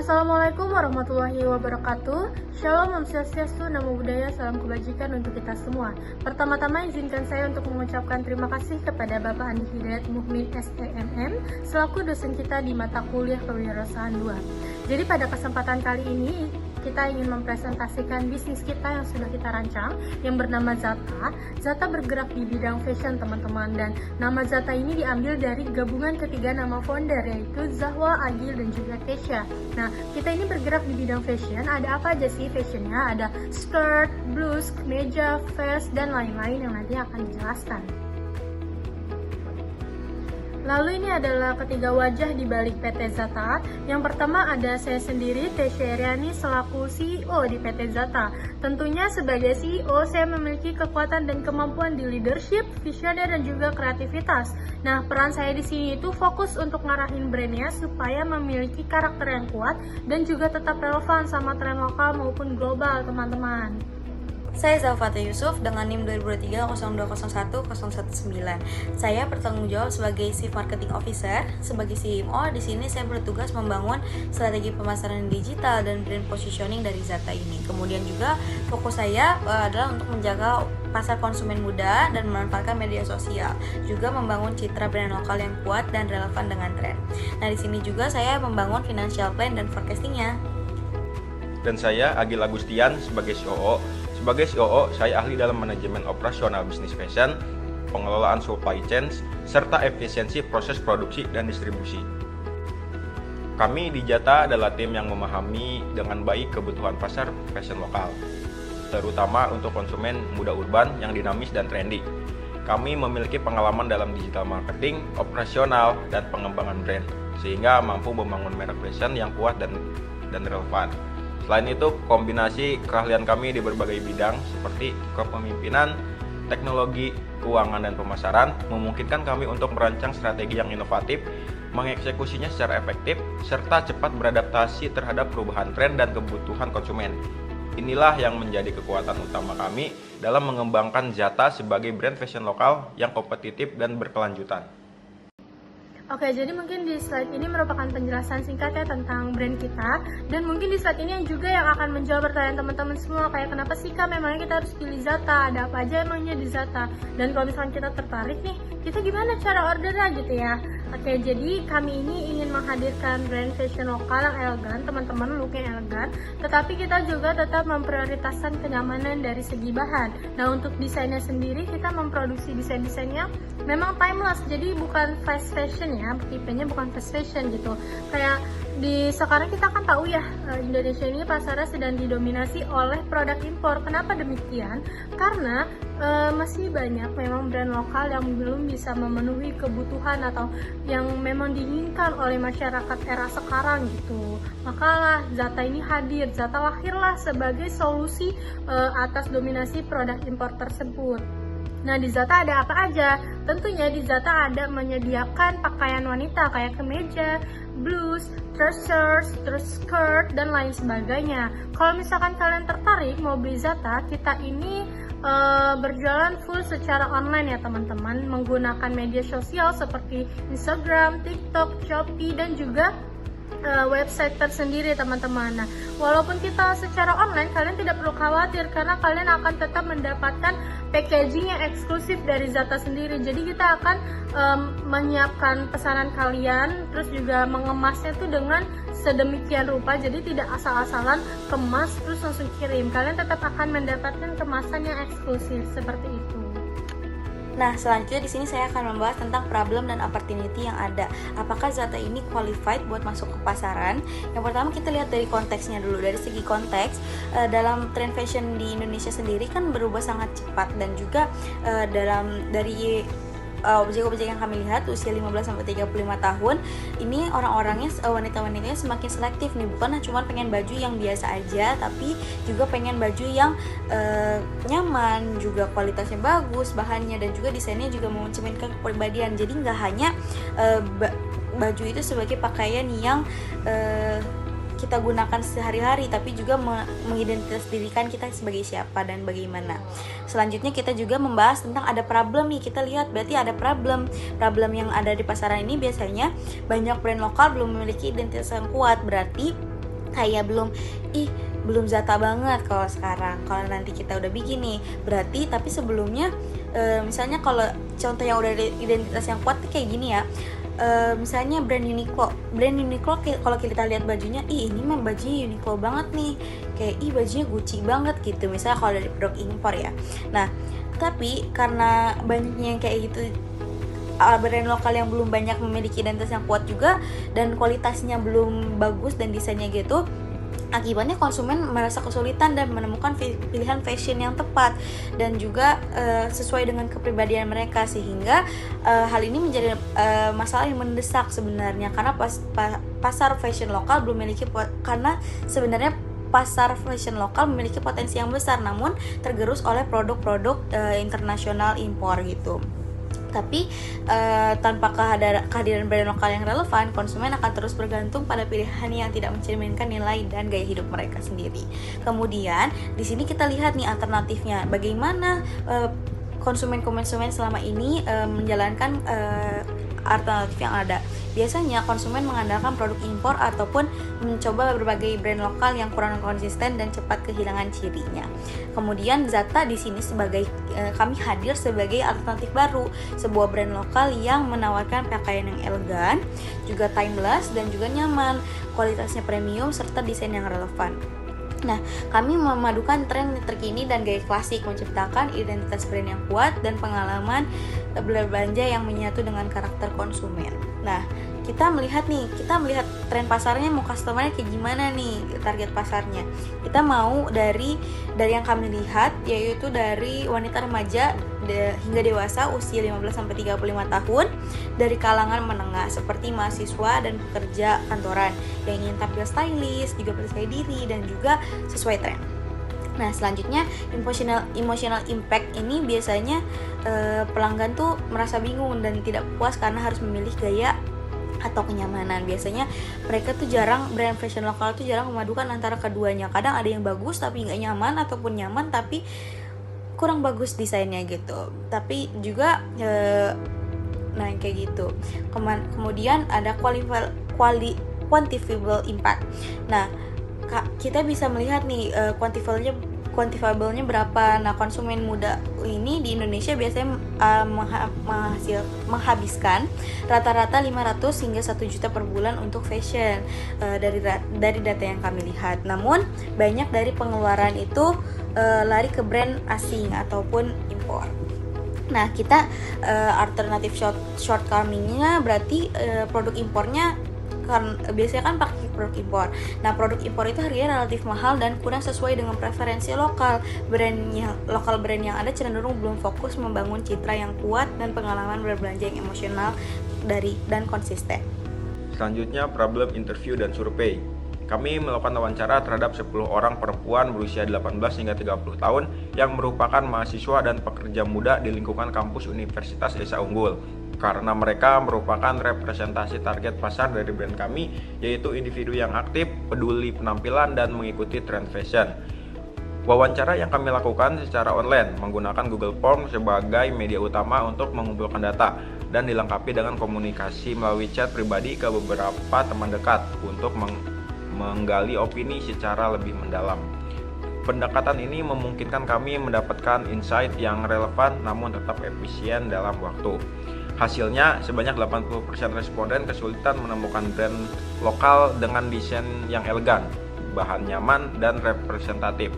Assalamualaikum warahmatullahi wabarakatuh. Shalom, Om Swastiastu, Namo Buddhaya, salam kebajikan untuk kita semua. Pertama-tama izinkan saya untuk mengucapkan terima kasih kepada Bapak Andi Hidayat Muhmin SEMM selaku dosen kita di mata kuliah Kewirausahaan 2. Jadi pada kesempatan kali ini kita ingin mempresentasikan bisnis kita yang sudah kita rancang yang bernama Zata. Zata bergerak di bidang fashion teman-teman, dan nama Zata ini diambil dari gabungan ketiga nama founder yaitu Zahwa, Agil, dan juga Kesha. Nah, kita ini bergerak di bidang fashion. Ada apa aja sih fashionnya? Ada skirt, blus, kemeja, vest, dan lain-lain yang nanti akan dijelaskan. Lalu ini adalah ketiga wajah di balik PT Zata. Yang pertama ada saya sendiri, Tesya Eriani, selaku CEO di PT Zata. Tentunya sebagai CEO saya memiliki kekuatan dan kemampuan di leadership, visioner, dan juga kreativitas. Nah, peran saya di sini itu fokus untuk ngarahin brandnya supaya memiliki karakter yang kuat dan juga tetap relevan sama tren lokal maupun global, teman-teman. Saya Zafata Yusuf dengan NIM 2023-0201-019. Saya bertanggung jawab sebagai Chief Marketing Officer. Sebagai CMO, di sini saya bertugas membangun strategi pemasaran digital dan brand positioning dari Zata ini. Kemudian juga fokus saya adalah untuk menjaga pasar konsumen muda dan memanfaatkan media sosial, juga membangun citra brand lokal yang kuat dan relevan dengan tren. Nah, di sini juga saya membangun financial plan dan forecastingnya. Dan saya Agil Agustian sebagai COO. Sebagai COO, saya ahli dalam manajemen operasional bisnis fashion, pengelolaan supply chain, serta efisiensi proses produksi dan distribusi. Kami di Zata adalah tim yang memahami dengan baik kebutuhan pasar fashion lokal, terutama untuk konsumen muda urban yang dinamis dan trendy. Kami memiliki pengalaman dalam digital marketing, operasional, dan pengembangan brand, sehingga mampu membangun merek fashion yang kuat dan relevan. Selain itu, kombinasi keahlian kami di berbagai bidang seperti kepemimpinan, teknologi, keuangan, dan pemasaran memungkinkan kami untuk merancang strategi yang inovatif, mengeksekusinya secara efektif, serta cepat beradaptasi terhadap perubahan tren dan kebutuhan konsumen. Inilah yang menjadi kekuatan utama kami dalam mengembangkan Zata sebagai brand fashion lokal yang kompetitif dan berkelanjutan. Oke, jadi mungkin di slide ini merupakan penjelasan singkatnya tentang brand kita, dan mungkin di slide ini juga yang akan menjawab pertanyaan teman-teman semua, kayak kenapa sih Kak memangnya kita harus pilih Zata, ada apa aja emangnya di Zata, dan kalau misalkan kita tertarik nih, kita gimana cara ordernya gitu ya. Oke, jadi kami ini ingin menghadirkan brand fashion lokal yang elegan, teman-teman, looknya elegan, tetapi kita juga tetap memprioritaskan kenyamanan dari segi bahan. Nah, untuk desainnya sendiri kita memproduksi desain-desainnya memang timeless, jadi bukan fast fashion ya, tipenya bukan fast fashion gitu. Kayak di sekarang kita kan tahu ya, Indonesia ini pasarnya sedang didominasi oleh produk impor. Kenapa demikian? Karena masih banyak memang brand lokal yang belum bisa memenuhi kebutuhan atau yang memang diinginkan oleh masyarakat era sekarang gitu. Makalah Zata ini hadir, Zata lahirlah sebagai solusi atas dominasi produk impor tersebut. Nah, di Zata ada apa aja? Tentunya di Zata ada menyediakan pakaian wanita kayak kemeja, blus, trousers, terus skirt, dan lain sebagainya. Kalau misalkan kalian tertarik mau beli Zata, kita ini berjalan full secara online ya teman-teman, menggunakan media sosial seperti Instagram, TikTok, Shopee, dan juga website tersendiri teman-teman. Nah, walaupun kita secara online, kalian tidak perlu khawatir karena kalian akan tetap mendapatkan packaging yang eksklusif dari Zata sendiri. Jadi kita akan menyiapkan pesanan kalian, terus juga mengemasnya tuh dengan sedemikian rupa, jadi tidak asal-asalan kemas terus langsung kirim. Kalian tetap akan mendapatkan kemasan yang eksklusif seperti itu. Nah, selanjutnya di sini saya akan membahas tentang problem dan opportunity yang ada. Apakah Zata ini qualified buat masuk ke pasaran? Yang pertama kita lihat dari konteksnya dulu. Dari segi konteks, dalam tren fashion di Indonesia sendiri kan berubah sangat cepat, dan juga dari objek-objek yang kami lihat usia 15-35 tahun ini orang-orangnya, wanita-wanitanya semakin selektif nih, bukan cuma pengen baju yang biasa aja, tapi juga pengen baju yang nyaman, juga kualitasnya bagus, bahannya, dan juga desainnya juga mencerminkan kepribadian. Jadi nggak hanya baju itu sebagai pakaian yang kita gunakan sehari-hari, tapi juga mengidentifikasikan kita sebagai siapa dan bagaimana. Selanjutnya kita juga membahas tentang ada problem nih. Kita lihat berarti ada problem yang ada di pasaran ini. Biasanya banyak brand lokal belum memiliki identitas yang kuat, berarti kayak belum Zata banget kalau sekarang. Kalau nanti kita udah bikin nih, berarti tapi sebelumnya misalnya kalau contoh yang udah ada identitas yang kuat kayak gini ya. Misalnya brand Uniqlo kalau kita lihat bajunya, ini mah bajunya Uniqlo banget nih, kayak bajunya Gucci banget gitu, misalnya kalau dari produk impor ya. Nah, tapi karena banyaknya yang kayak gitu, brand lokal yang belum banyak memiliki identitas yang kuat juga, dan kualitasnya belum bagus dan desainnya gitu, akibatnya konsumen merasa kesulitan dan menemukan pilihan fashion yang tepat dan juga sesuai dengan kepribadian mereka, sehingga hal ini menjadi masalah yang mendesak sebenarnya, karena pasar fashion lokal belum memiliki karena sebenarnya pasar fashion lokal memiliki potensi yang besar, namun tergerus oleh produk-produk internasional impor gitu. Tapi tanpa kehadiran brand lokal yang relevan, konsumen akan terus bergantung pada pilihan yang tidak mencerminkan nilai dan gaya hidup mereka sendiri. Kemudian di sini kita lihat nih alternatifnya, bagaimana konsumen selama ini menjalankan alternatif yang ada. Biasanya konsumen mengandalkan produk impor ataupun mencoba berbagai brand lokal yang kurang konsisten dan cepat kehilangan cirinya. Kemudian Zata di sini kami hadir sebagai alternatif baru, sebuah brand lokal yang menawarkan pakaian yang elegan, juga timeless dan juga nyaman, kualitasnya premium serta desain yang relevan. Nah, kami memadukan tren terkini dan gaya klasik, menciptakan identitas brand yang kuat dan pengalaman berbelanja yang menyatu dengan karakter konsumen. Nah, kita melihat tren pasarnya, mau customernya kayak gimana nih, target pasarnya. Kita mau dari yang kami lihat, yaitu dari wanita remaja hingga dewasa usia 15-35 tahun, dari kalangan menengah seperti mahasiswa dan pekerja kantoran yang ingin tampil stylish, juga percaya diri dan juga sesuai tren. Nah, selanjutnya emotional impact ini biasanya pelanggan tuh merasa bingung dan tidak puas karena harus memilih gaya atau kenyamanan. Biasanya brand fashion lokal tuh jarang memadukan antara keduanya. Kadang ada yang bagus tapi nggak nyaman, ataupun nyaman tapi kurang bagus desainnya gitu. Tapi juga nah kayak gitu. Kemudian ada quantifiable impact. Nah, kita bisa melihat nih quantifiable-nya berapa. Nah, konsumen muda ini di Indonesia biasanya menghabiskan rata-rata 500 hingga 1 juta per bulan untuk fashion dari data yang kami lihat. Namun, banyak dari pengeluaran itu lari ke brand asing ataupun impor. Nah, kita alternatif shortcoming-nya berarti produk impornya biasanya kan pakai produk impor. Nah, produk impor itu harganya relatif mahal dan kurang sesuai dengan preferensi lokal. Brand yang ada cenderung belum fokus membangun citra yang kuat dan pengalaman berbelanja yang emosional dan konsisten. Selanjutnya, problem interview dan survei. Kami melakukan wawancara terhadap 10 orang perempuan berusia 18 hingga 30 tahun yang merupakan mahasiswa dan pekerja muda di lingkungan kampus Universitas Esa Unggul. Karena mereka merupakan representasi target pasar dari brand kami, yaitu individu yang aktif, peduli penampilan, dan mengikuti tren fashion. Wawancara yang kami lakukan secara online menggunakan Google Form sebagai media utama untuk mengumpulkan data dan dilengkapi dengan komunikasi melalui chat pribadi ke beberapa teman dekat untuk menggali opini secara lebih mendalam. Pendekatan ini memungkinkan kami mendapatkan insight yang relevan namun tetap efisien dalam waktu. Hasilnya, sebanyak 80% responden kesulitan menemukan brand lokal dengan desain yang elegan, bahan nyaman, dan representatif.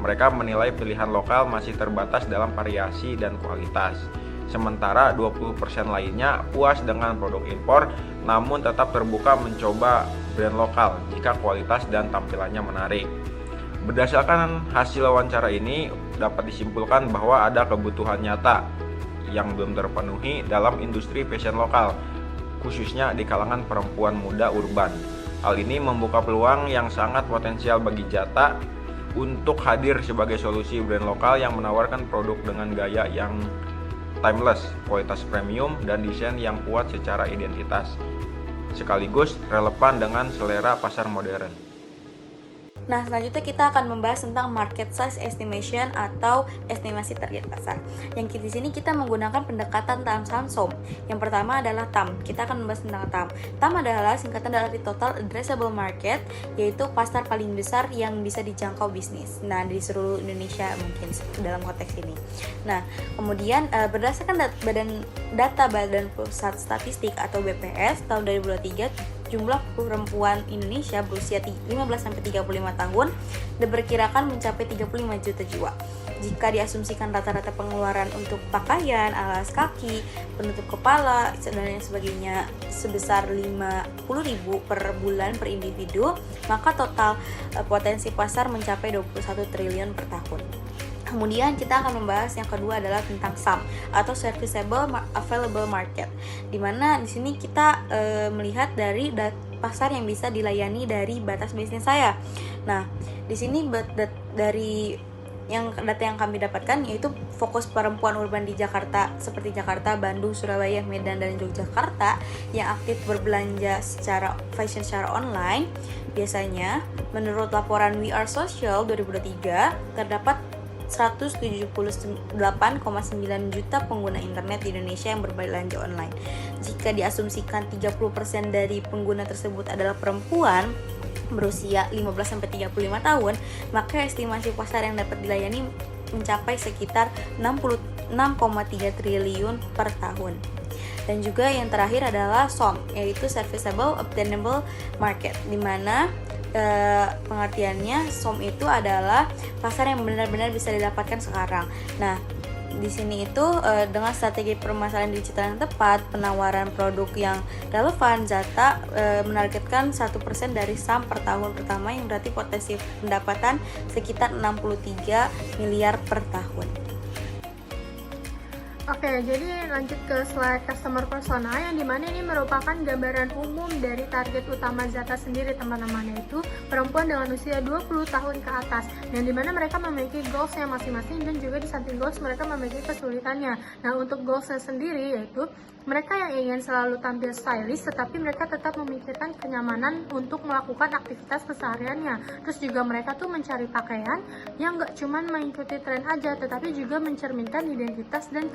Mereka menilai pilihan lokal masih terbatas dalam variasi dan kualitas. Sementara 20% lainnya puas dengan produk impor, namun tetap terbuka mencoba brand lokal jika kualitas dan tampilannya menarik. Berdasarkan hasil wawancara ini, dapat disimpulkan bahwa ada kebutuhan nyata yang belum terpenuhi dalam industri fashion lokal, khususnya di kalangan perempuan muda urban. Hal ini membuka peluang yang sangat potensial bagi Zata untuk hadir sebagai solusi brand lokal yang menawarkan produk dengan gaya yang timeless, kualitas premium, dan desain yang kuat secara identitas, sekaligus relevan dengan selera pasar modern. Nah, selanjutnya kita akan membahas tentang market size estimation atau estimasi target pasar. Yang di sini kita menggunakan pendekatan TAM SOM. Yang pertama adalah TAM. Kita akan membahas tentang TAM. TAM adalah singkatan dari Total Addressable Market, yaitu pasar paling besar yang bisa dijangkau bisnis. Nah, di seluruh Indonesia mungkin dalam konteks ini. Nah, kemudian berdasarkan data Badan Pusat Statistik atau BPS tahun 2023, jumlah perempuan Indonesia berusia 15-35 tahun diperkirakan mencapai 35 juta jiwa. Jika diasumsikan rata-rata pengeluaran untuk pakaian, alas kaki, penutup kepala, dan lain sebagainya sebesar 50.000 per bulan per individu, maka total potensi pasar mencapai 21 triliun per tahun. Kemudian kita akan membahas yang kedua adalah tentang SAM atau Serviceable Available Market, dimana di sini kita melihat dari pasar yang bisa dilayani dari batas bisnis saya. Nah, di sini dari data yang kami dapatkan yaitu fokus perempuan urban di Jakarta seperti Jakarta, Bandung, Surabaya, Medan, dan Yogyakarta yang aktif berbelanja fashion secara online. Biasanya, menurut laporan We Are Social 2023, terdapat 178,9 juta pengguna internet di Indonesia yang berbelanja online. Jika diasumsikan 30% dari pengguna tersebut adalah perempuan berusia 15-35 tahun, maka estimasi pasar yang dapat dilayani mencapai sekitar 66,3 triliun per tahun. Dan juga yang terakhir adalah SOM, yaitu Serviceable Obtainable Market, di mana pengertiannya SOM itu adalah pasar yang benar-benar bisa didapatkan sekarang. Nah, di sini itu dengan strategi permasalahan digital yang tepat, penawaran produk yang relevan, Zata menargetkan 1% dari SAM per tahun pertama, yang berarti potensi pendapatan sekitar 63 miliar per tahun. Oke, jadi lanjut ke slide customer persona, yang dimana ini merupakan gambaran umum dari target utama Zata sendiri, teman-teman, yaitu perempuan dengan usia 20 tahun ke atas, yang dimana mereka memiliki goalsnya masing-masing, dan juga di samping goals mereka memiliki kesulitannya. Nah, untuk goalsnya sendiri yaitu mereka yang ingin selalu tampil stylish, tetapi mereka tetap memikirkan kenyamanan untuk melakukan aktivitas kesehariannya. Terus juga mereka tuh mencari pakaian yang gak cuman mengikuti tren aja, tetapi juga mencerminkan identitas dan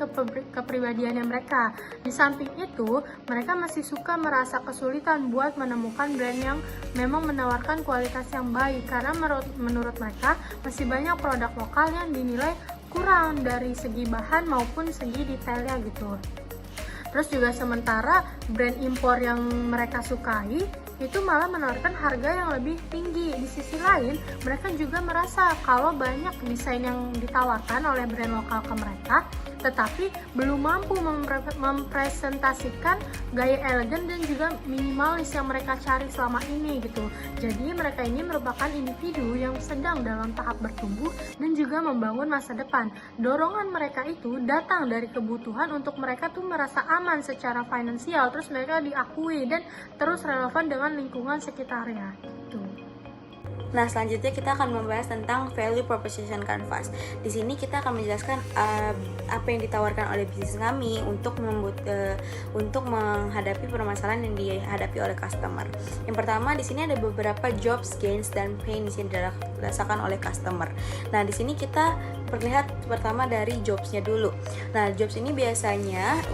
kepribadiannya mereka. Di samping itu, mereka masih suka merasa kesulitan buat menemukan brand yang memang menawarkan kualitas yang baik, karena menurut mereka masih banyak produk lokal yang dinilai kurang dari segi bahan maupun segi detailnya gitu. Terus juga sementara brand impor yang mereka sukai itu malah menawarkan harga yang lebih tinggi. Di sisi lain, mereka juga merasa kalau banyak desain yang ditawarkan oleh brand lokal ke mereka, tetapi belum mampu mempresentasikan gaya elegan dan juga minimalis yang mereka cari selama ini gitu. Jadi mereka ini merupakan individu yang sedang dalam tahap bertumbuh dan juga membangun masa depan. Dorongan mereka itu datang dari kebutuhan untuk mereka tuh merasa aman secara finansial, terus mereka diakui dan terus relevan dengan lingkungan sekitarnya gitu. Nah, selanjutnya kita akan membahas tentang value proposition canvas. Di sini kita akan menjelaskan apa yang ditawarkan oleh bisnis kami untuk menghadapi permasalahan yang dihadapi oleh customer. Yang pertama, di sini ada beberapa jobs, gains, dan pain di sini dirasakan oleh customer. Nah, di sini kita perlihat pertama dari jobsnya dulu. Nah, jobs ini biasanya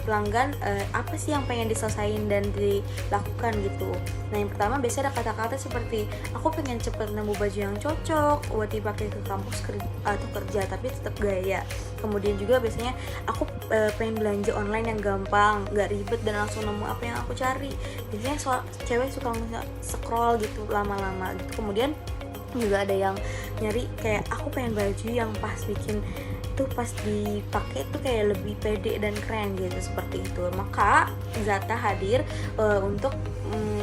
pelanggan apa sih yang pengen diselesain dan dilakukan gitu. Nah, yang pertama biasanya ada kata-kata seperti aku pengen cepet nemu baju yang cocok buat dipakai ke kampus atau kerja tapi tetap gaya. Kemudian juga biasanya aku pengen belanja online yang gampang, gak ribet dan langsung nemu apa yang aku cari. Biasanya cewek suka scroll gitu lama-lama gitu. Kemudian juga ada yang nyari kayak aku pengen baju yang pas bikin tuh pas dipakai tuh kayak lebih pede dan keren gitu, seperti itu. Maka Zata hadir untuk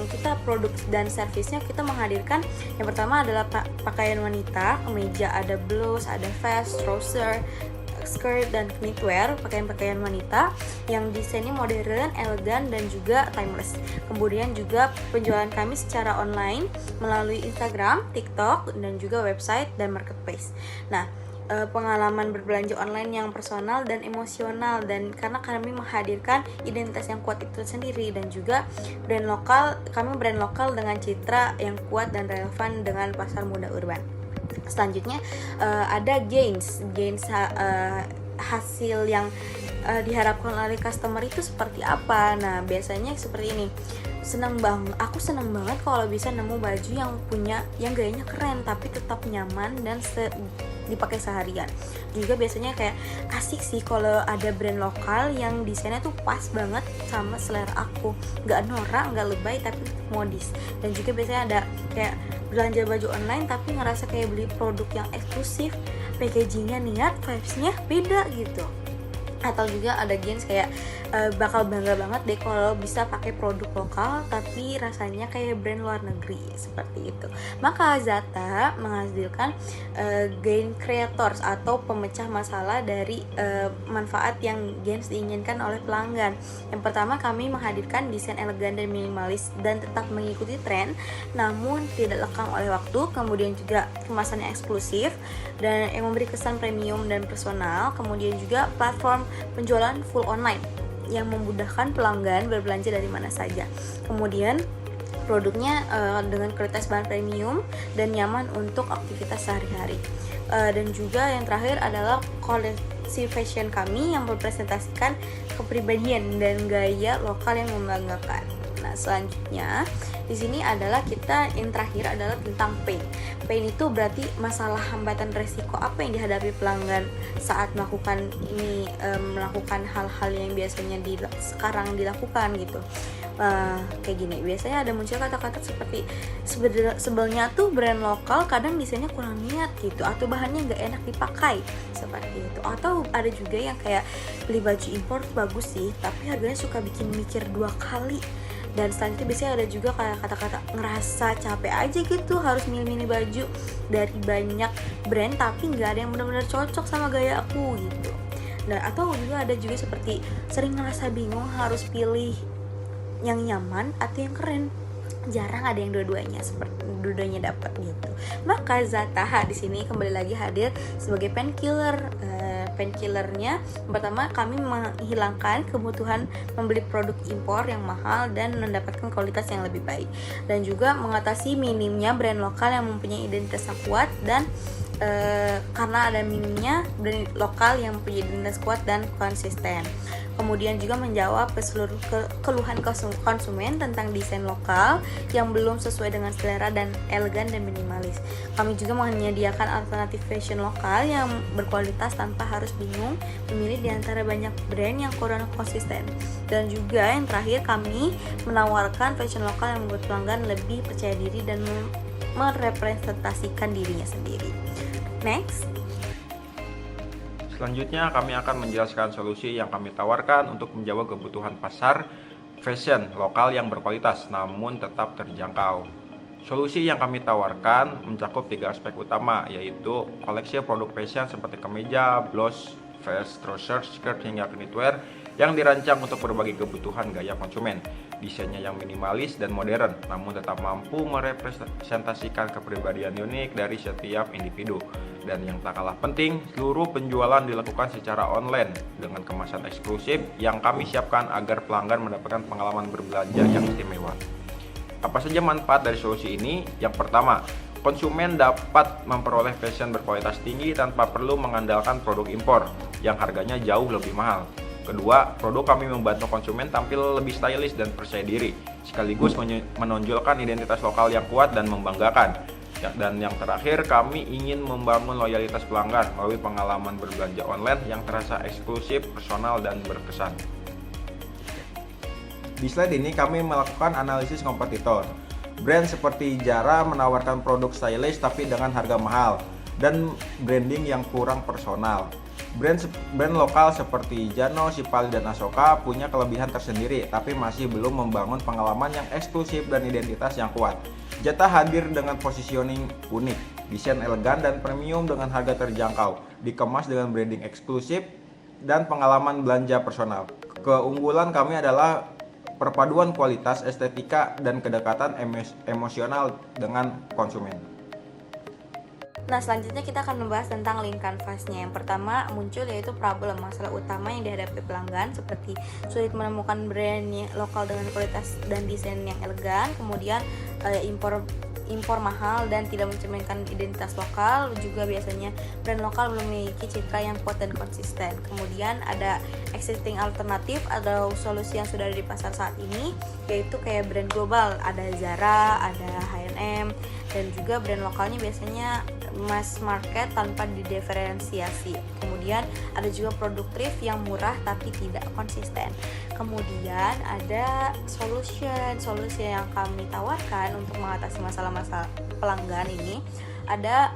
kita produk dan servisnya kita menghadirkan yang pertama adalah pakaian wanita, kemeja, ada blouse, ada vest, trouser, skirt, dan knitwear, pakaian-pakaian wanita yang desainnya modern, elegan, dan juga timeless. Kemudian juga penjualan kami secara online melalui Instagram, TikTok, dan juga website dan marketplace. Nah, pengalaman berbelanja online yang personal dan emosional, dan karena kami menghadirkan identitas yang kuat itu sendiri, dan juga brand lokal dengan citra yang kuat dan relevan dengan pasar muda urban. Selanjutnya ada gains hasil yang diharapkan oleh customer itu seperti apa. Nah, biasanya seperti ini. Aku seneng banget kalau bisa nemu baju yang gayanya keren tapi tetap nyaman dan dipakai seharian. Juga biasanya kayak asik sih kalau ada brand lokal yang desainnya tuh pas banget sama selera aku, nggak norak, nggak lebay, tapi modis. Dan juga biasanya ada kayak belanja baju online tapi ngerasa kayak beli produk yang eksklusif, packagingnya niat, vibesnya beda gitu. Atau juga ada gains kayak bakal bangga banget deh kalau bisa pakai produk lokal tapi rasanya kayak brand luar negeri, seperti itu. Maka Zata menghasilkan gain creators atau pemecah masalah dari manfaat yang gains diinginkan oleh pelanggan. Yang pertama, kami menghadirkan desain elegan dan minimalis dan tetap mengikuti tren namun tidak lekang oleh waktu. Kemudian juga kemasannya eksklusif dan yang memberi kesan premium dan personal. Kemudian juga platform penjualan full online yang memudahkan pelanggan berbelanja dari mana saja. Kemudian produknya dengan kualitas bahan premium dan nyaman untuk aktivitas sehari-hari. Dan juga yang terakhir adalah koleksi fashion kami yang mempresentasikan kepribadian dan gaya lokal yang membanggakan. Nah, selanjutnya di sini adalah yang terakhir adalah tentang pain. Pain itu berarti masalah, hambatan, resiko apa yang dihadapi pelanggan saat melakukan hal-hal yang biasanya sekarang dilakukan gitu. Kayak gini, biasanya ada muncul kata-kata seperti sebelnya tuh brand lokal kadang desainnya kurang niat gitu, atau bahannya nggak enak dipakai, seperti itu. Atau ada juga yang kayak beli baju impor bagus sih tapi harganya suka bikin mikir 2 kali. Dan selanjutnya biasanya ada juga kayak kata-kata ngerasa capek aja gitu harus milih-milih baju dari banyak brand tapi nggak ada yang benar-benar cocok sama gaya aku gitu. Nah, atau juga ada juga seperti sering ngerasa bingung harus pilih yang nyaman atau yang keren. Jarang ada yang dua-duanya dapat gitu. Maka Zata di sini kembali lagi hadir sebagai painkiller. Painkillernya pertama, kami menghilangkan kebutuhan membeli produk impor yang mahal dan mendapatkan kualitas yang lebih baik, dan juga mengatasi minimnya brand lokal yang mempunyai identitas yang kuat. Dan karena ada minimnya brand lokal yang mempunyai identitas kuat dan konsisten. Kemudian juga menjawab seluruh keluhan konsumen tentang desain lokal yang belum sesuai dengan selera dan elegan dan minimalis. Kami juga menyediakan alternatif fashion lokal yang berkualitas tanpa harus bingung memilih di antara banyak brand yang kurang konsisten. Dan juga yang terakhir, kami menawarkan fashion lokal yang membuat pelanggan lebih percaya diri dan merepresentasikan dirinya sendiri. Next. Selanjutnya kami akan menjelaskan solusi yang kami tawarkan untuk menjawab kebutuhan pasar fashion lokal yang berkualitas namun tetap terjangkau. Solusi yang kami tawarkan mencakup 3 aspek utama, yaitu koleksi produk fashion seperti kemeja, blouse, vest, trouser, skirt hingga knitwear yang dirancang untuk berbagai kebutuhan gaya konsumen. Desainnya yang minimalis dan modern namun tetap mampu merepresentasikan kepribadian unik dari setiap individu. Dan yang tak kalah penting, seluruh penjualan dilakukan secara online dengan kemasan eksklusif yang kami siapkan agar pelanggan mendapatkan pengalaman berbelanja yang istimewa. Apa saja manfaat dari solusi ini? Yang pertama, konsumen dapat memperoleh fashion berkualitas tinggi tanpa perlu mengandalkan produk impor yang harganya jauh lebih mahal. Kedua, produk kami membantu konsumen tampil lebih stylish dan percaya diri, sekaligus menonjolkan identitas lokal yang kuat dan membanggakan. Dan yang terakhir, kami ingin membangun loyalitas pelanggan melalui pengalaman berbelanja online yang terasa eksklusif, personal, dan berkesan. Di slide ini kami melakukan analisis kompetitor. Brand seperti Zara menawarkan produk stylish tapi dengan harga mahal dan branding yang kurang personal. Brand lokal seperti Jano, Sipali, dan Asoka punya kelebihan tersendiri tapi masih belum membangun pengalaman yang eksklusif dan identitas yang kuat. Zata hadir dengan positioning unik, desain elegan dan premium dengan harga terjangkau, dikemas dengan branding eksklusif dan pengalaman belanja personal. Keunggulan kami adalah perpaduan kualitas, estetika, dan kedekatan emosional dengan konsumen. Nah, selanjutnya kita akan membahas tentang link canvasnya. Yang pertama muncul yaitu problem, masalah utama yang dihadapi pelanggan seperti sulit menemukan brand lokal dengan kualitas dan desain yang elegan, kemudian impor mahal dan tidak mencerminkan identitas lokal, juga biasanya brand lokal belum memiliki citra yang kuat dan konsisten. Kemudian ada existing alternatif atau solusi yang sudah ada di pasar saat ini, yaitu kayak brand global, ada Zara, ada H&M, dan juga brand lokalnya biasanya mass market tanpa didiferensiasi. Kemudian ada juga produk thrift yang murah tapi tidak konsisten. Kemudian ada solusi yang kami tawarkan untuk mengatasi masalah-masalah pelanggan ini. Ada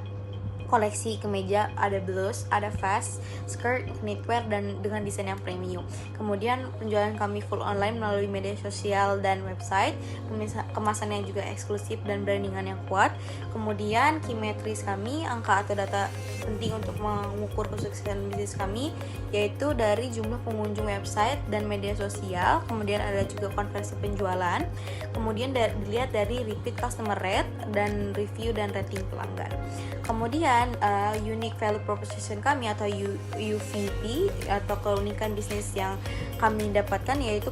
koleksi kemeja, ada blus, ada vest, skirt, knitwear, dan dengan desain yang premium. Kemudian penjualan kami full online melalui media sosial dan website, kemasan yang juga eksklusif dan brandingan yang kuat. Kemudian key metrics kami, angka atau data penting untuk mengukur kesuksesan bisnis kami, yaitu dari jumlah pengunjung website dan media sosial. Kemudian ada juga konversi penjualan. Kemudian dilihat dari repeat customer rate dan review dan rating pelanggan. Kemudian unique value proposition kami atau UVP atau keunikan bisnis yang kami dapatkan yaitu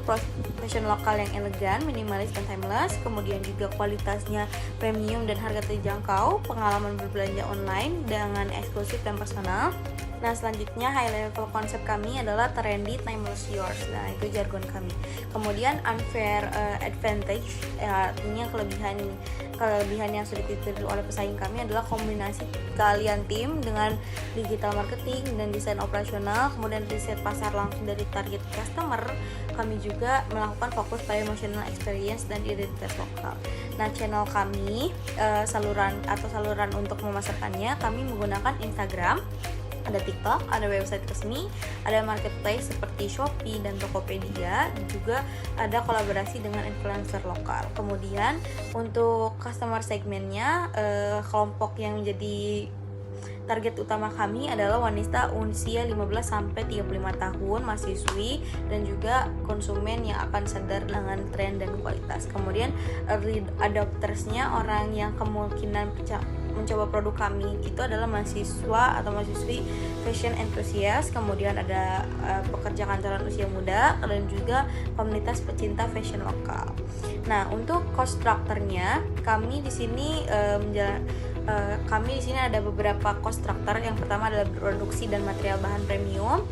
fashion lokal yang elegan, minimalis dan timeless, kemudian juga kualitasnya premium dan harga terjangkau, pengalaman berbelanja online dengan eksklusif dan personal. Nah, selanjutnya high level konsep kami adalah trendy, timeless, yours. Nah, itu jargon kami. Kemudian unfair advantage, artinya kelebihan yang sudah ditiru oleh pesaing kami adalah kombinasi kalian tim dengan digital marketing dan desain operasional, kemudian riset pasar langsung dari target customer. Kami juga melakukan fokus pada emotional experience dan identitas lokal. Nah, channel kami saluran untuk memasarkannya kami menggunakan Instagram, ada TikTok, ada website resmi, ada marketplace seperti Shopee dan Tokopedia, dan juga ada kolaborasi dengan influencer lokal. Kemudian untuk customer segmennya, kelompok yang menjadi target utama kami adalah wanita usia 15 sampai 35 tahun, mahasiswi, dan juga konsumen yang akan sadar dengan tren dan kualitas. Kemudian early adoptersnya, orang yang kemungkinan mencoba produk kami itu adalah mahasiswa atau mahasiswi fashion enthusiast, kemudian ada pekerja kantoran usia muda, dan juga komunitas pecinta fashion lokal. Nah, untuk cost structure-nya kami di sini ada beberapa cost structure. Yang pertama adalah produksi dan material bahan premium,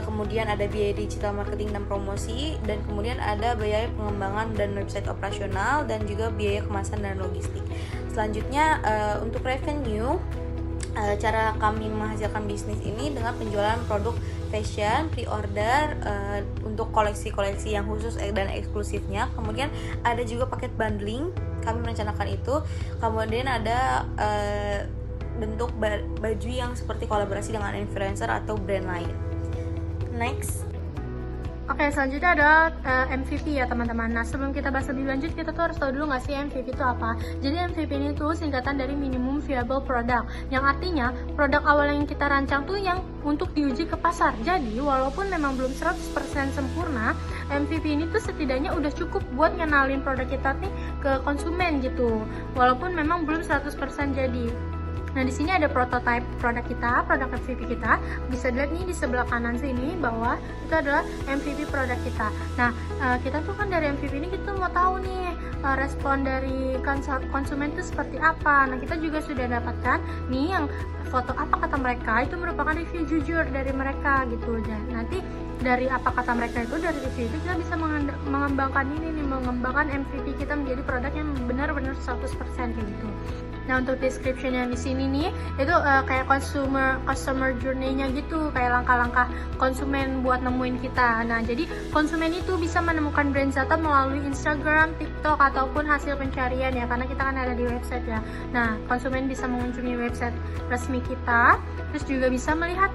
kemudian ada biaya digital marketing dan promosi, dan kemudian ada biaya pengembangan dan website operasional, dan juga biaya kemasan dan logistik. Selanjutnya untuk revenue, cara kami menghasilkan bisnis ini dengan penjualan produk fashion, pre-order untuk koleksi-koleksi yang khusus dan eksklusifnya. Kemudian ada juga paket bundling, kami merencanakan itu. Kemudian ada bentuk baju yang seperti kolaborasi dengan influencer atau brand lain. Next. Oke, selanjutnya ada MVP ya teman-teman. Nah, sebelum kita bahas lebih lanjut, kita tuh harus tahu dulu nggak sih MVP itu apa. Jadi MVP ini tuh singkatan dari minimum viable product, yang artinya produk awal yang kita rancang tuh yang untuk diuji ke pasar. Jadi walaupun memang belum 100% sempurna, MVP ini tuh setidaknya udah cukup buat ngenalin produk kita nih ke konsumen gitu. Walaupun memang belum 100% jadi. Nah, di sini ada prototype produk kita, produk MVP kita. Bisa dilihat nih di sebelah kanan sini bawah itu adalah MVP produk kita. Nah, kita tuh kan dari MVP ini kita mau tahu nih respon dari konsumen itu seperti apa. Nah, kita juga sudah dapatkan nih yang foto apa kata mereka, itu merupakan review jujur dari mereka gitu. Dan nanti dari apa kata mereka itu, dari review itu kita bisa mengembangkan MVP kita menjadi produk yang benar-benar 100% gitu. Nah, untuk description yang di sini nih itu kayak customer journey-nya gitu, kayak langkah-langkah konsumen buat nemuin kita. Nah, jadi konsumen itu bisa menemukan brand Zata melalui Instagram, TikTok, ataupun hasil pencarian ya, karena kita kan ada di website ya. Nah, konsumen bisa mengunjungi website resmi kita, terus juga bisa melihat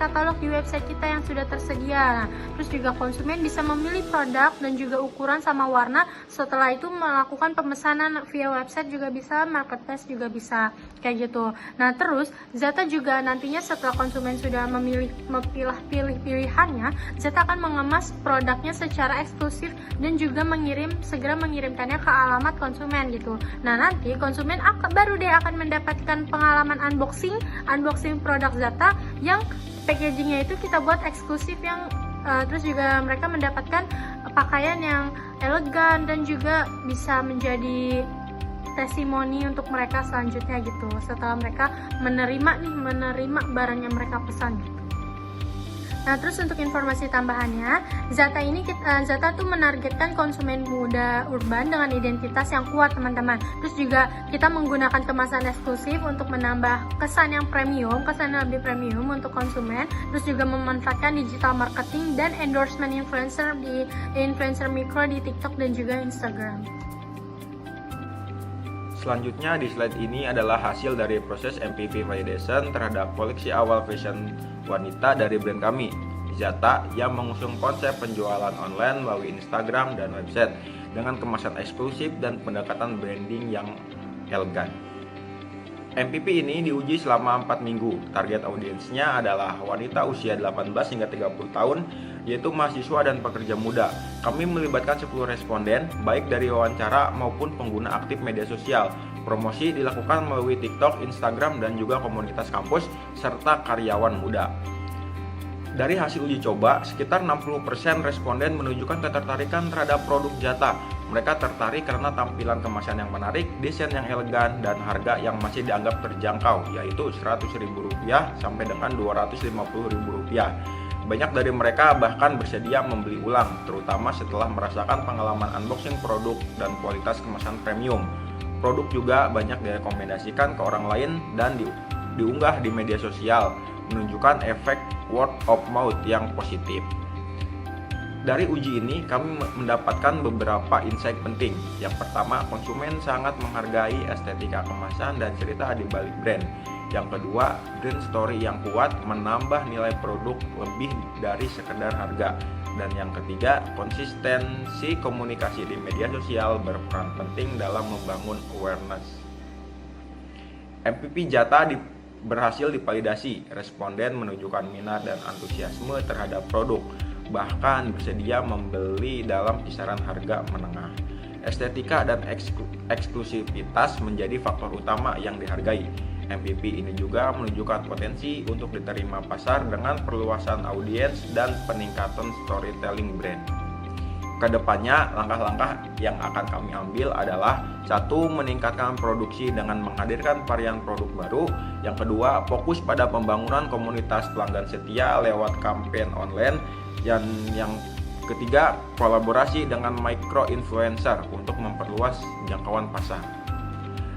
katalog di website kita yang sudah tersedia. Nah, terus juga konsumen bisa memilih produk dan juga ukuran sama warna. Setelah itu melakukan pemesanan via website, juga bisa marketplace tes juga bisa kayak gitu. Nah terus Zata juga nantinya setelah konsumen sudah memilah pilihannya, Zata akan mengemas produknya secara eksklusif dan juga segera mengirimkannya ke alamat konsumen gitu. Nah nanti konsumen baru dia akan mendapatkan pengalaman unboxing produk Zata yang packagingnya itu kita buat eksklusif, yang terus juga mereka mendapatkan pakaian yang elegan dan juga bisa menjadi testimoni untuk mereka selanjutnya gitu, setelah mereka menerima barang yang mereka pesan gitu. Nah terus untuk informasi tambahannya, Zata tuh menargetkan konsumen muda urban dengan identitas yang kuat teman-teman. Terus juga kita menggunakan kemasan eksklusif untuk menambah kesan yang lebih premium untuk konsumen. Terus juga memanfaatkan digital marketing dan endorsement influencer mikro di TikTok dan juga Instagram. Selanjutnya di slide ini adalah hasil dari proses MVP validation terhadap koleksi awal fashion wanita dari brand kami, Zata, yang mengusung konsep penjualan online melalui Instagram dan website dengan kemasan eksklusif dan pendekatan branding yang elegan. MVP ini diuji selama 4 minggu. Target audiensnya adalah wanita usia 18 hingga 30 tahun, yaitu mahasiswa dan pekerja muda. Kami melibatkan 10 responden, baik dari wawancara maupun pengguna aktif media sosial. Promosi dilakukan melalui TikTok, Instagram, dan juga komunitas kampus, serta karyawan muda. Dari hasil uji coba, sekitar 60% responden menunjukkan ketertarikan terhadap produk Zata. Mereka tertarik karena tampilan kemasan yang menarik, desain yang elegan, dan harga yang masih dianggap terjangkau, yaitu Rp100.000 sampai dengan Rp250.000. Banyak dari mereka bahkan bersedia membeli ulang, terutama setelah merasakan pengalaman unboxing produk dan kualitas kemasan premium. Produk juga banyak direkomendasikan ke orang lain dan diunggah di media sosial, menunjukkan efek word of mouth yang positif. Dari uji ini kami mendapatkan beberapa insight penting. Yang pertama, konsumen sangat menghargai estetika kemasan dan cerita di balik brand. Yang kedua, brand story yang kuat menambah nilai produk lebih dari sekedar harga. Dan yang ketiga, konsistensi komunikasi di media sosial berperan penting dalam membangun awareness. MVP Zata berhasil divalidasi. Responden menunjukkan minat dan antusiasme terhadap produk, bahkan bersedia membeli dalam kisaran harga menengah. Estetika dan eksklusivitas menjadi faktor utama yang dihargai. MVP ini juga menunjukkan potensi untuk diterima pasar dengan perluasan audiens dan peningkatan storytelling brand. Kedepannya, langkah-langkah yang akan kami ambil adalah: 1. Meningkatkan produksi dengan menghadirkan varian produk baru. Yang kedua, fokus pada pembangunan komunitas pelanggan setia lewat kampanye online. Yang ketiga, kolaborasi dengan micro-influencer untuk memperluas jangkauan pasar.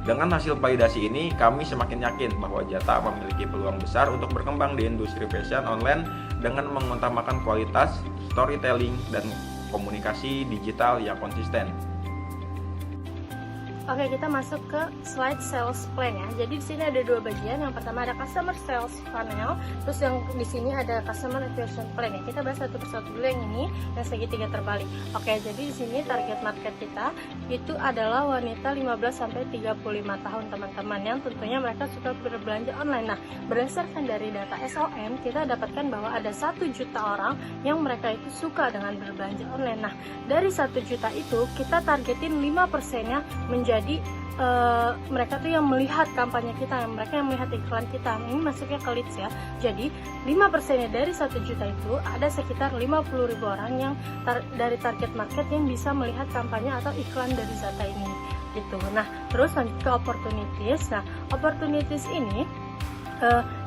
Dengan hasil validasi ini, kami semakin yakin bahwa Zata memiliki peluang besar untuk berkembang di industri fashion online dengan mengutamakan kualitas, storytelling, dan komunikasi digital yang konsisten. Oke, kita masuk ke slide sales plan ya. Jadi di sini ada dua bagian. Yang pertama ada customer sales funnel, terus yang di sini ada customer acquisition plan ya. Kita bahas satu persatu dulu yang ini, yang segitiga terbalik. Oke, jadi di sini target market kita itu adalah wanita 15 sampai 35 tahun teman-teman, yang tentunya mereka suka berbelanja online. Nah, berdasarkan dari data SOM, kita dapatkan bahwa ada 1 juta orang yang mereka itu suka dengan berbelanja online. Nah, dari 1 juta itu kita targetin 5%-nya menjadi mereka tuh yang melihat kampanye kita, mereka yang melihat iklan kita. Ini masuknya ke leads ya. Jadi 5%-nya dari 1 juta itu ada sekitar 50.000 orang yang dari target market yang bisa melihat kampanye atau iklan dari Zata ini gitu. Nah terus lanjut ke opportunities. Nah opportunities ini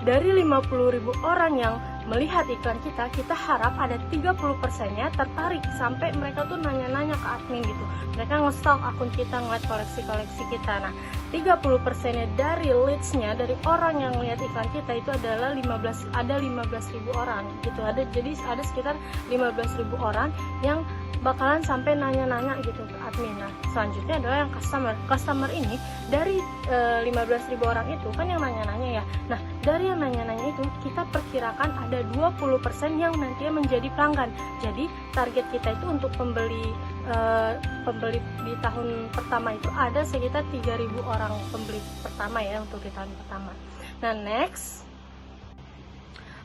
dari 50.000 orang yang melihat iklan kita harap ada 30%-nya tertarik sampai mereka tuh nanya-nanya ke admin gitu. Mereka nge-stalk akun kita, ngeliat koleksi-koleksi kita. Nah, 30%-nya dari leads-nya, dari orang yang melihat iklan kita itu adalah 15.000 orang gitu. Jadi ada sekitar 15.000 orang yang bakalan sampai nanya-nanya gitu ke admin. Nah, selanjutnya adalah yang customer ini dari 15.000 orang itu kan yang nanya-nanya ya. Nah, dari yang nanya-nanya itu kita perkirakan ada 20% yang nantinya menjadi pelanggan. Jadi target kita itu untuk pembeli di tahun pertama itu ada sekitar 3.000 orang pembeli pertama ya untuk di tahun pertama. Nah, next.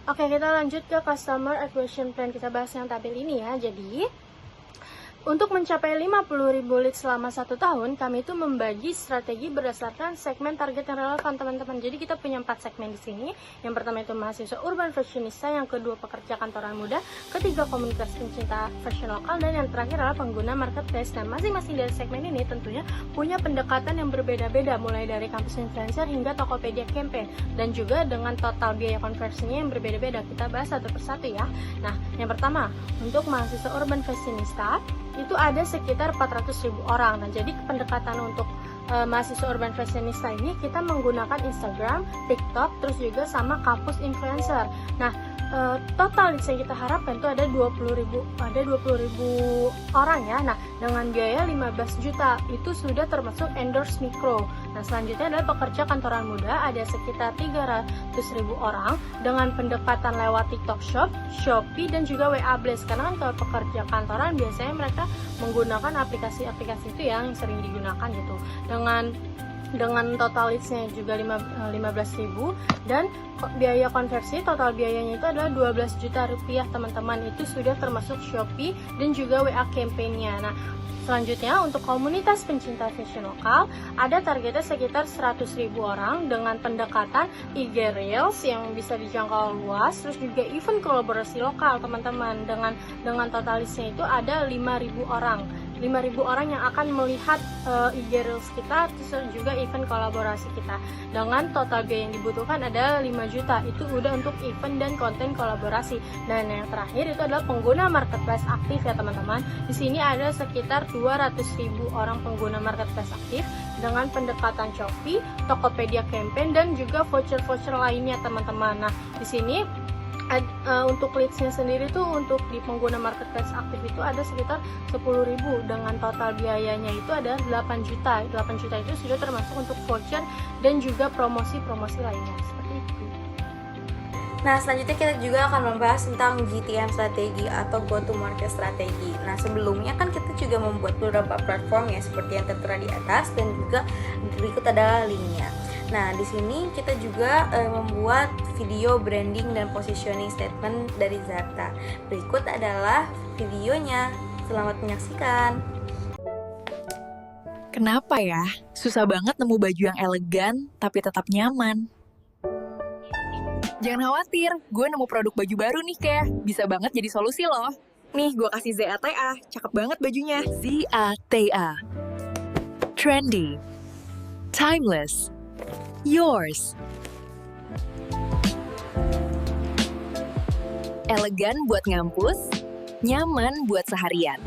Oke, kita lanjut ke customer acquisition plan. Kita bahas yang tabel ini ya. Jadi untuk mencapai 50.000 lead selama 1 tahun, kami itu membagi strategi berdasarkan segmen target yang relevan, teman-teman. Jadi kita punya 4 segmen di sini. Yang pertama itu mahasiswa urban fashionista, yang kedua pekerja kantoran muda, ketiga komunitas pencinta fashion lokal, dan yang terakhir adalah pengguna marketplace. Nah, masing-masing dari segmen ini tentunya punya pendekatan yang berbeda-beda, mulai dari kampus influencer hingga Tokopedia campaign, dan juga dengan total biaya konversinya yang berbeda-beda. Kita bahas satu persatu ya. Nah, yang pertama, untuk mahasiswa urban fashionista itu ada sekitar 400.000 orang. Nah, jadi pendekatan untuk mahasiswa urban fashionista ini kita menggunakan Instagram, TikTok, terus juga sama kampus influencer. Nah, total yang kita harapkan itu ada 20.000 orang ya. Nah, dengan biaya 15 juta itu sudah termasuk endorse mikro. Nah, selanjutnya adalah pekerja kantoran muda, ada sekitar 300.000 orang dengan pendekatan lewat TikTok Shop, Shopee, dan juga WA Blast. Karena kan kalau pekerja kantoran biasanya mereka menggunakan aplikasi-aplikasi itu yang sering digunakan gitu. Dengan total leads-nya juga 15.000, dan biaya konversi total biayanya itu adalah 12 juta rupiah, teman-teman. Itu sudah termasuk Shopee dan juga WA campaign-nya. Nah, selanjutnya untuk komunitas pencinta fashion lokal ada targetnya sekitar 100.000 orang dengan pendekatan IG Reels yang bisa dijangkau luas, terus juga event kolaborasi lokal, teman-teman. Dengan total listnya itu ada 5.000 orang. 5.000 orang yang akan melihat IG Reels kita, terus juga event kolaborasi kita. Dengan total biaya yang dibutuhkan ada 5 juta. Itu udah untuk event dan konten kolaborasi. Dan yang terakhir itu adalah pengguna marketplace aktif ya, teman-teman. Di sini ada sekitar 200.000 orang pengguna marketplace aktif dengan pendekatan Shopee, Tokopedia campaign, dan juga voucher-voucher lainnya, teman-teman. Nah, di sini untuk leads-nya sendiri tuh untuk di pengguna marketplace aktif itu ada sekitar 10.000 dengan total biayanya itu ada 8 juta. 8 juta itu sudah termasuk untuk voucher dan juga promosi-promosi lainnya, seperti itu. Nah, selanjutnya kita juga akan membahas tentang GTM strategi atau go to market strategi. Nah, sebelumnya kan kita juga membuat beberapa platform ya seperti yang tertera di atas, dan juga berikut adalah linknya. Nah, di sini kita juga membuat video branding dan positioning statement dari Zata. Berikut adalah videonya. Selamat menyaksikan. Kenapa ya? Susah banget nemu baju yang elegan tapi tetap nyaman. Jangan khawatir, gue nemu produk baju baru nih, Keh. Bisa banget jadi solusi loh. Nih, gue kasih ZATA. Cakep banget bajunya. ZATA. Trendy. Timeless. Yours. Elegan buat ngampus, nyaman buat seharian.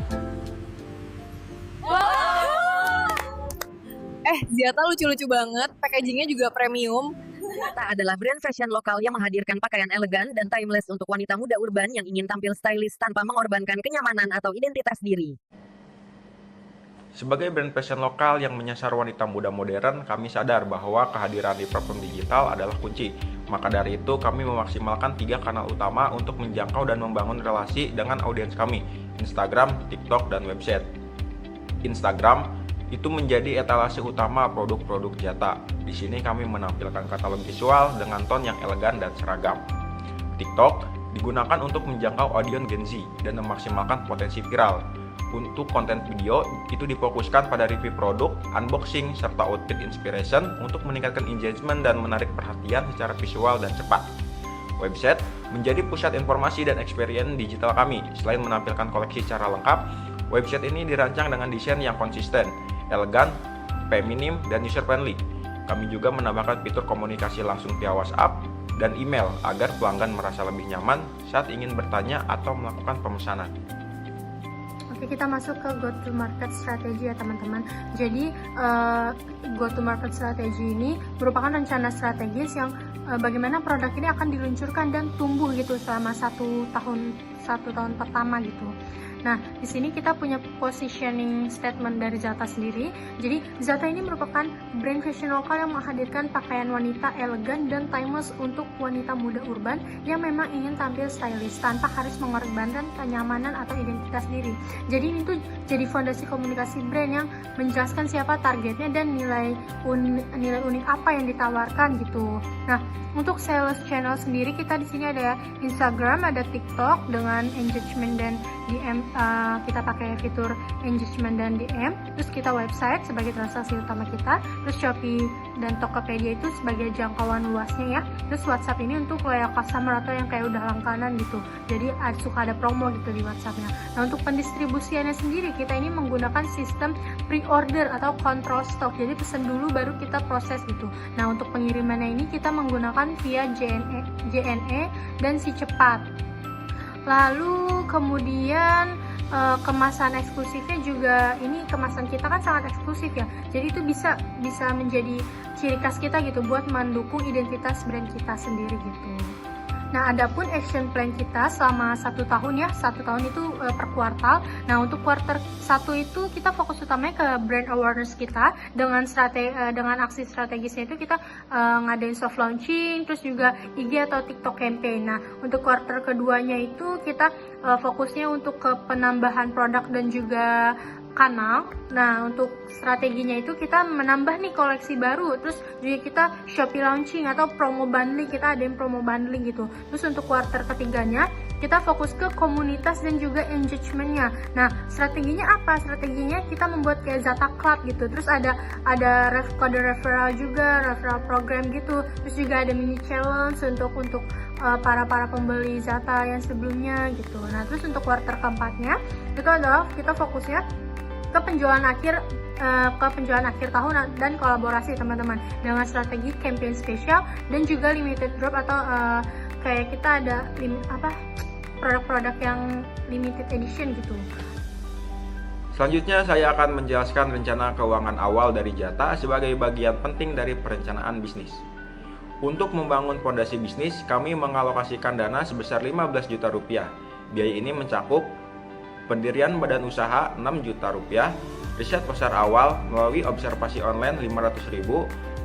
Zata lucu-lucu banget, packagingnya juga premium. Zata adalah brand fashion lokal yang menghadirkan pakaian elegan dan timeless untuk wanita muda urban yang ingin tampil stylish tanpa mengorbankan kenyamanan atau identitas diri. Sebagai brand fashion lokal yang menyasar wanita muda modern, kami sadar bahwa kehadiran di platform digital adalah kunci. Maka dari itu, kami memaksimalkan 3 kanal utama untuk menjangkau dan membangun relasi dengan audiens kami, Instagram, TikTok, dan website. Instagram itu menjadi etalase utama produk-produk Zata. Di sini kami menampilkan katalog visual dengan tone yang elegan dan seragam. TikTok digunakan untuk menjangkau audiens Gen Z dan memaksimalkan potensi viral. Untuk konten video itu difokuskan pada review produk, unboxing, serta outfit inspiration untuk meningkatkan engagement dan menarik perhatian secara visual dan cepat. Website menjadi pusat informasi dan experience digital kami. Selain menampilkan koleksi secara lengkap, website ini dirancang dengan desain yang konsisten, elegan, feminim, dan user friendly. Kami juga menambahkan fitur komunikasi langsung via WhatsApp dan email agar pelanggan merasa lebih nyaman saat ingin bertanya atau melakukan pemesanan. Oke, kita masuk ke go to market strategi ya, teman-teman. Jadi go to market strategi ini merupakan rencana strategis yang bagaimana produk ini akan diluncurkan dan tumbuh gitu selama 1 tahun 1 tahun pertama gitu. Nah, di sini kita punya positioning statement dari Zata sendiri. Jadi, Zata ini merupakan brand fashion lokal yang menghadirkan pakaian wanita elegan dan timeless untuk wanita muda urban yang memang ingin tampil stylish tanpa harus mengorbankan kenyamanan atau identitas diri. Jadi, ini tuh jadi fondasi komunikasi brand yang menjelaskan siapa targetnya dan nilai unik apa yang ditawarkan gitu. Nah, untuk sales channel sendiri kita di sini ada Instagram, ada TikTok dengan engagement dan DM, kita pakai fitur engagement dan DM. Terus kita website sebagai transaksi utama kita, terus Shopee dan Tokopedia itu sebagai jangkauan luasnya ya. Terus WhatsApp ini untuk loyal customer atau yang kayak udah langganan gitu. Jadi suka ada promo gitu di WhatsAppnya. Nah, untuk pendistribusiannya sendiri kita ini menggunakan sistem pre-order atau control stock. Jadi pesan dulu baru kita proses gitu. Nah, untuk pengirimannya ini kita menggunakan via JNE dan Si Cepat. Lalu kemudian kemasan eksklusifnya juga, ini kemasan kita kan sangat eksklusif ya. Jadi itu bisa menjadi ciri khas kita gitu buat mendukung identitas brand kita sendiri gitu. Nah, adapun action plan kita selama 1 tahun ya, 1 tahun itu per kuartal. Nah, untuk kuartal 1 itu kita fokus utamanya ke brand awareness kita dengan aksi strategisnya itu kita ngadain soft launching, terus juga IG atau TikTok campaign. Nah, untuk kuartal keduanya itu kita fokusnya untuk ke penambahan produk dan juga kanal. Nah, untuk strateginya itu kita menambah nih koleksi baru, terus juga kita Shopee launching atau promo bundling, kita ada yang promo bundling gitu. Terus untuk kuartal ketiganya kita fokus ke komunitas dan juga engagementnya. Nah, strateginya apa? Strateginya kita membuat kayak Zata Club gitu. Terus ada kode referral juga, referral program gitu. Terus juga ada mini challenge untuk para pembeli Zata yang sebelumnya gitu. Nah, terus untuk kuartal keempatnya itu adalah kita fokusnya ke penjualan akhir tahun dan kolaborasi teman-teman dengan strategi campaign spesial dan juga limited drop atau kayak kita ada produk-produk yang limited edition gitu. Selanjutnya saya akan menjelaskan rencana keuangan awal dari Zata sebagai bagian penting dari perencanaan bisnis. Untuk membangun fondasi bisnis, kami mengalokasikan dana sebesar 15 juta rupiah. Biaya ini mencakup pendirian badan usaha 6 juta rupiah, riset pasar awal melalui observasi online 500.000,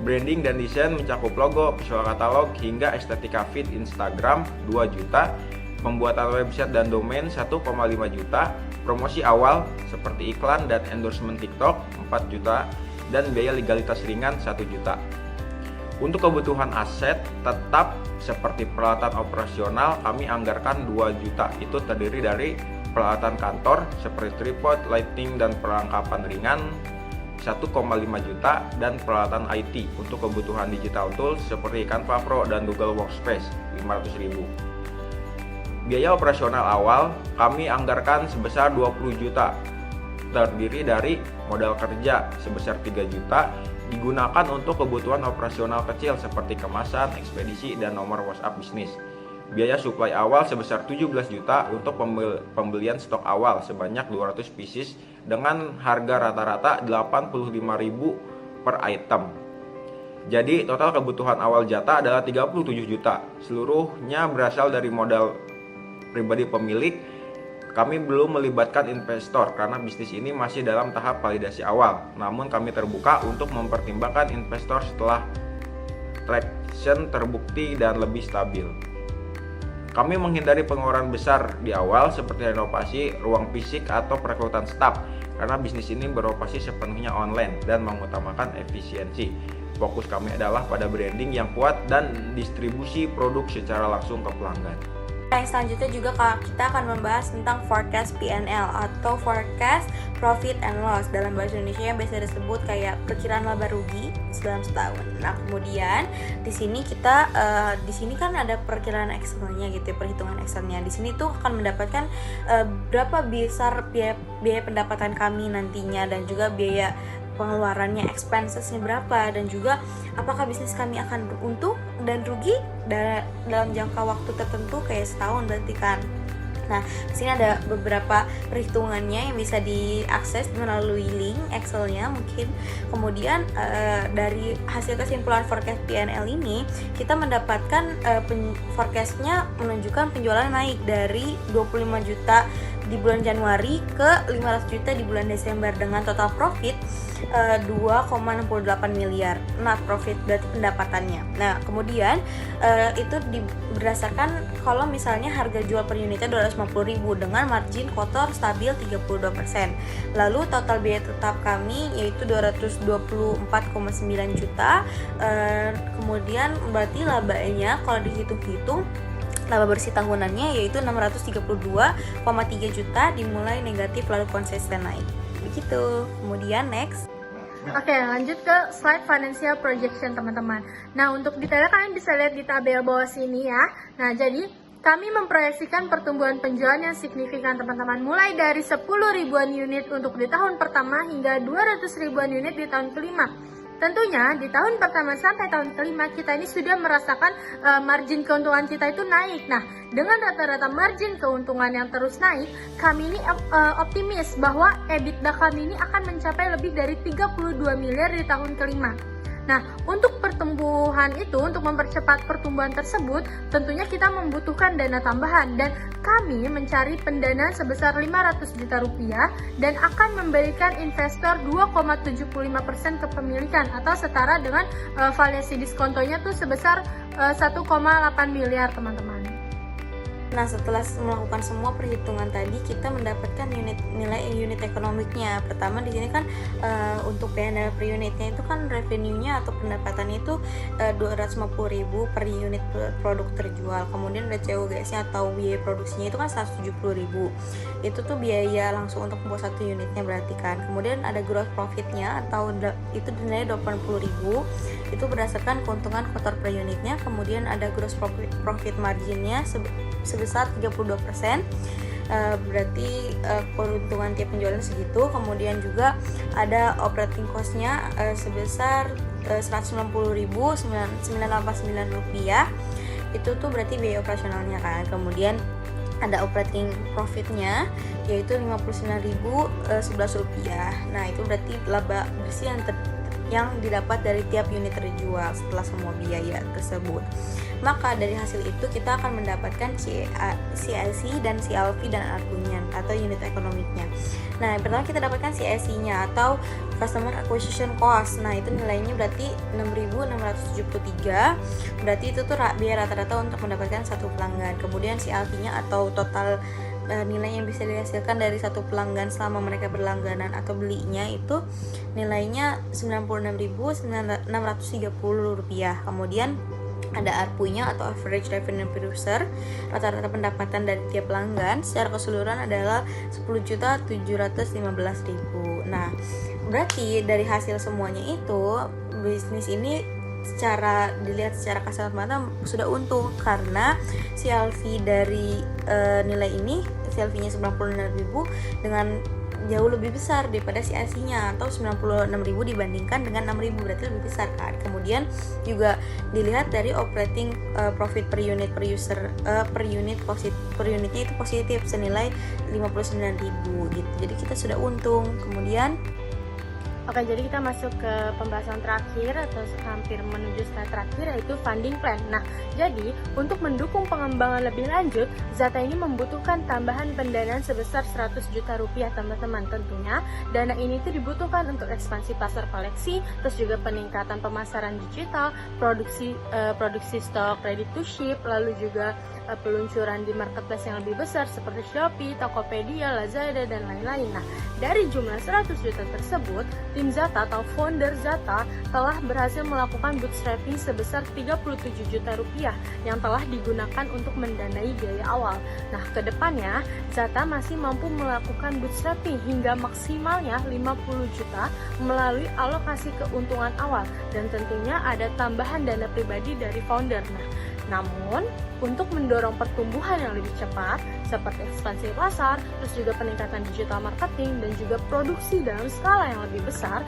branding dan desain mencakup logo, visual katalog hingga estetika feed Instagram 2 juta, pembuatan website dan domain 1,5 juta, promosi awal seperti iklan dan endorsement TikTok 4 juta, dan biaya legalitas ringan 1 juta. Untuk kebutuhan aset tetap seperti peralatan operasional kami anggarkan 2 juta. Itu terdiri dari peralatan kantor seperti tripod, lighting, dan perlengkapan ringan 1,5 juta, dan peralatan IT untuk kebutuhan digital tools seperti Canva Pro dan Google Workspace 500.000. Biaya operasional awal kami anggarkan sebesar 20 juta, terdiri dari modal kerja sebesar 3 juta, digunakan untuk kebutuhan operasional kecil seperti kemasan, ekspedisi, dan nomor WhatsApp bisnis. Biaya suplai awal sebesar 17 juta untuk pembelian stok awal sebanyak 200 pieces dengan harga rata-rata 85.000 per item. Jadi total kebutuhan awal Zata adalah 37 juta. Seluruhnya berasal dari modal pribadi pemilik. Kami belum melibatkan investor karena bisnis ini masih dalam tahap validasi awal. Namun kami terbuka untuk mempertimbangkan investor setelah traction terbukti dan lebih stabil. Kami menghindari pengeluaran besar di awal seperti renovasi ruang fisik atau perekrutan staf karena bisnis ini beroperasi sepenuhnya online dan mengutamakan efisiensi. Fokus kami adalah pada branding yang kuat dan distribusi produk secara langsung ke pelanggan. Yang selanjutnya juga kita akan membahas tentang forecast P&L atau forecast profit and loss dalam bahasa Indonesia yang biasa disebut kayak perkiraan laba rugi dalam setahun. Nah, kemudian di sini di sini kan ada perkiraan Excelnya gitu ya, perhitungan Excelnya. Di sini tuh akan mendapatkan berapa besar biaya pendapatan kami nantinya dan juga biaya pengeluarannya, expensesnya berapa, dan juga apakah bisnis kami akan untung dan rugi dalam jangka waktu tertentu kayak setahun berarti kan. Nah, di sini ada beberapa perhitungannya yang bisa diakses melalui link Excel-nya mungkin. Kemudian dari hasil kesimpulan forecast P&L ini, kita mendapatkan forecast-nya menunjukkan penjualan naik dari 25 juta di bulan Januari ke 500 juta di bulan Desember dengan total profit 2,68 miliar net profit berarti pendapatannya. Nah, kemudian itu berdasarkan kalau misalnya harga jual per unitnya 250.000 dengan margin kotor stabil 32%. Lalu total biaya tetap kami yaitu 224,9 juta. Kemudian berarti labanya kalau dihitung-hitung laba bersih tahunannya yaitu 632,3 juta dimulai negatif lalu konsisten naik. Begitu. Kemudian next. Oke, lanjut ke slide financial projection teman-teman. Nah, untuk detailnya kalian bisa lihat di tabel bawah sini ya. Nah, jadi kami memproyeksikan pertumbuhan penjualan yang signifikan teman-teman, mulai dari 10 ribuan unit untuk di tahun pertama hingga 200 ribuan unit di tahun kelima. Tentunya di tahun pertama sampai tahun kelima kita ini sudah merasakan margin keuntungan kita itu naik. Nah, dengan rata-rata margin keuntungan yang terus naik, kami ini optimis bahwa EBITDA kami ini akan mencapai lebih dari 32 miliar di tahun kelima. Nah, untuk pertumbuhan itu, untuk mempercepat pertumbuhan tersebut, tentunya kita membutuhkan dana tambahan dan kami mencari pendanaan sebesar 500 juta rupiah dan akan memberikan investor 2,75% kepemilikan atau setara dengan valuasi diskontonya tuh sebesar 1,8 miliar teman-teman. Nah, setelah melakukan semua perhitungan tadi, kita mendapatkan nilai unit ekonomiknya. Pertama di sini kan untuk P&L per unitnya itu kan revenue-nya atau pendapatannya itu 250.000 per unit produk terjual. Kemudian ada COGS-nya atau biaya produksinya itu kan 170.000. Itu tuh biaya langsung untuk membuat satu unitnya berarti kan. Kemudian ada gross profit-nya atau itu dinilai 80.000. Itu berdasarkan keuntungan kotor per unitnya. Kemudian ada gross profit margin-nya sebesar 32%, berarti keuntungan tiap penjualan segitu. Kemudian juga ada operating cost-nya sebesar 190.989 rupiah. Itu tuh berarti biaya operasionalnya kan. Kemudian ada operating profit-nya yaitu 59.011 rupiah. Nah, itu berarti laba bersih yang didapat dari tiap unit terjual setelah semua biaya tersebut. Maka dari hasil itu kita akan mendapatkan CAC dan CLV dan ARPU-nya atau unit ekonomiknya. Nah, yang pertama kita dapatkan CAC-nya atau Customer Acquisition Cost. Nah, itu nilainya berarti 6.673. Berarti itu tuh biaya rata-rata untuk mendapatkan satu pelanggan. Kemudian CLV-nya atau total nilai yang bisa dihasilkan dari satu pelanggan selama mereka berlangganan atau belinya itu nilainya 96.630 rupiah. Kemudian ada ARPU-nya atau Average Revenue Per User, rata-rata pendapatan dari tiap pelanggan secara keseluruhan adalah 10.715.000. Nah, berarti dari hasil semuanya itu bisnis ini dilihat secara kasat mata sudah untung karena CLV dari nilai ini, CLV-nya 96.000 dengan jauh lebih besar daripada CAC-nya atau 96.000 dibandingkan dengan 6.000, berarti lebih besar kan. Kemudian juga dilihat dari operating profit per unit per user per unitnya itu positif senilai 59.000 gitu. Jadi kita sudah untung. Kemudian Oke, jadi kita masuk ke pembahasan terakhir atau hampir menuju slide terakhir yaitu funding plan. Nah, jadi untuk mendukung pengembangan lebih lanjut, Zata ini membutuhkan tambahan pendanaan sebesar 100 juta rupiah teman-teman. Tentunya dana ini tuh dibutuhkan untuk ekspansi pasar koleksi, terus juga peningkatan pemasaran digital, produksi stok ready to ship, lalu juga peluncuran di marketplace yang lebih besar seperti Shopee, Tokopedia, Lazada, dan lain-lain. Nah, dari jumlah 100 juta tersebut, tim Zata atau founder Zata telah berhasil melakukan bootstrapping sebesar 37 juta rupiah yang telah digunakan untuk mendanai biaya awal. Nah, kedepannya Zata masih mampu melakukan bootstrapping hingga maksimalnya 50 juta melalui alokasi keuntungan awal dan tentunya ada tambahan dana pribadi dari founder. Nah, Namun, untuk mendorong pertumbuhan yang lebih cepat, seperti ekspansi pasar, terus juga peningkatan digital marketing, dan juga produksi dalam skala yang lebih besar,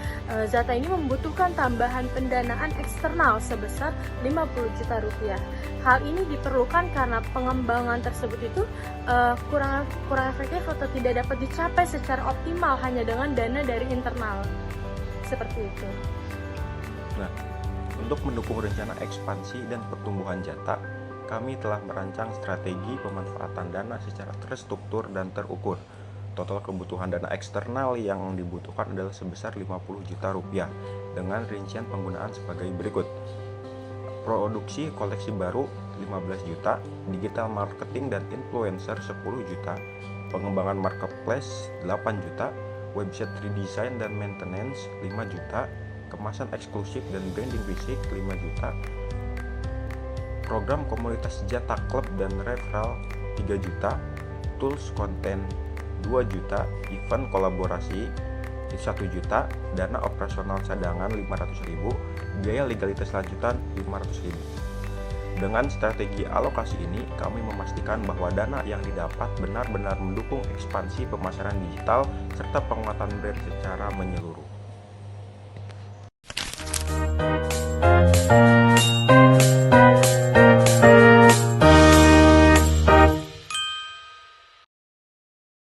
Zata ini membutuhkan tambahan pendanaan eksternal sebesar 50 juta rupiah. Hal ini diperlukan karena pengembangan tersebut itu kurang efektif atau tidak dapat dicapai secara optimal hanya dengan dana dari internal. Seperti itu. Nah, untuk mendukung rencana ekspansi dan pertumbuhan Zata, kami telah merancang strategi pemanfaatan dana secara terstruktur dan terukur. Total kebutuhan dana eksternal yang dibutuhkan adalah sebesar 50 juta rupiah dengan rincian penggunaan sebagai berikut. Produksi koleksi baru 15 juta, digital marketing dan influencer 10 juta, pengembangan marketplace 8 juta, website redesign dan maintenance 5 juta, kemasan eksklusif dan branding fisik 5 juta, program komunitas Zata Club dan referral 3 juta, tools konten 2 juta, event kolaborasi 1 juta, dana operasional cadangan 500.000, biaya legalitas lanjutan 500.000. Dengan strategi alokasi ini, kami memastikan bahwa dana yang didapat benar-benar mendukung ekspansi pemasaran digital serta penguatan brand secara menyeluruh.